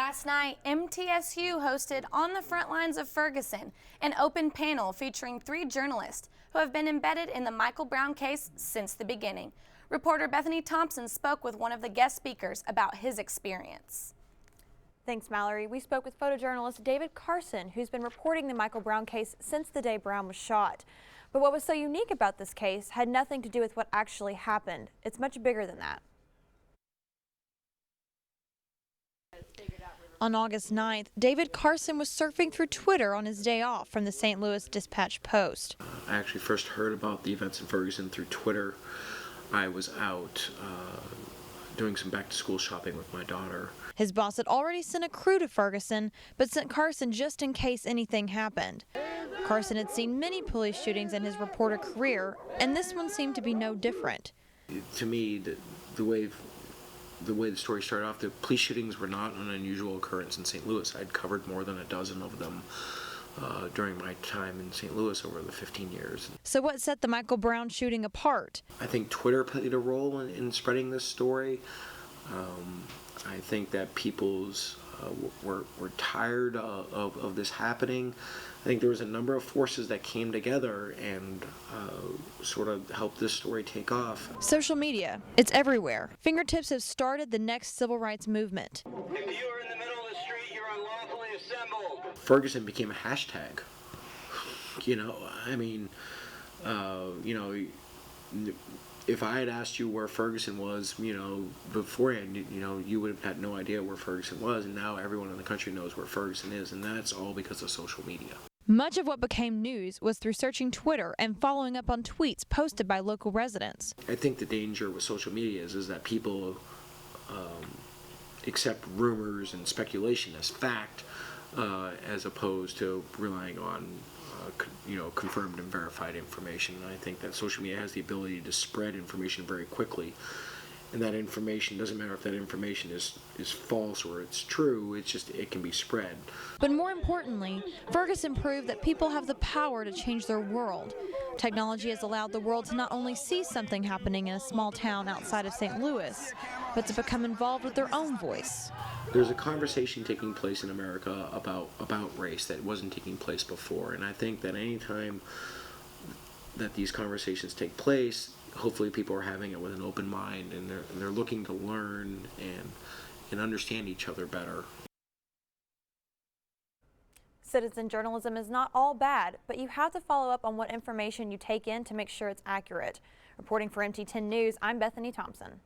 Last night, MTSU hosted On the Front Lines of Ferguson, an open panel featuring 3 journalists who have been embedded in the Michael Brown case since the beginning. Reporter Bethany Thompson spoke with one of the guest speakers about his experience. Thanks, Mallory. We spoke with photojournalist David Carson, who's been reporting the Michael Brown case since the day Brown was shot. But what was so unique about this case had nothing to do with what actually happened. It's much bigger than that. On August 9th, David Carson was surfing through Twitter on his day off from the St. Louis Dispatch-Post. I actually first heard about the events in Ferguson through Twitter. I was out doing some back-to-school shopping with my daughter. His boss had already sent a crew to Ferguson, but sent Carson just in case anything happened. Carson had seen many police shootings in his reporter career, and this one seemed to be no different. To me, the way the story started off, the police shootings were not an unusual occurrence in St. Louis. I'd covered more than a dozen of them during my time in St. Louis over the 15 years. So what set the Michael Brown shooting apart? I think Twitter played a role in spreading this story. I think that people's were tired of this happening. I think there was a number of forces that came together and sort of helped this story take off. Social media, it's everywhere. Fingertips have started the next civil rights movement. If you are in the middle of the street, you're unlawfully assembled. Ferguson became a hashtag. If I had asked you where Ferguson was, beforehand, you would have had no idea where Ferguson was, and now everyone in the country knows where Ferguson is, and that's all because of social media. Much of what became news was through searching Twitter and following up on tweets posted by local residents. I think the danger with social media is that people accept rumors and speculation as fact, as opposed to relying on confirmed and verified information. And I think that social media has the ability to spread information very quickly. And that information, doesn't matter if that information is false or it's true, it can be spread. But more importantly, Ferguson proved that people have the power to change their world. Technology has allowed the world to not only see something happening in a small town outside of St. Louis, but to become involved with their own voice. There's a conversation taking place in America about race that wasn't taking place before, and I think that any time that these conversations take place, hopefully people are having it with an open mind, and they're looking to learn and understand each other better. Citizen journalism is not all bad, but you have to follow up on what information you take in to make sure it's accurate. Reporting for MT10 News, I'm Bethany Thompson.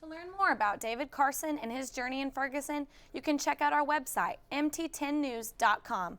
To learn more about David Carson and his journey in Ferguson, you can check out our website, mt10news.com.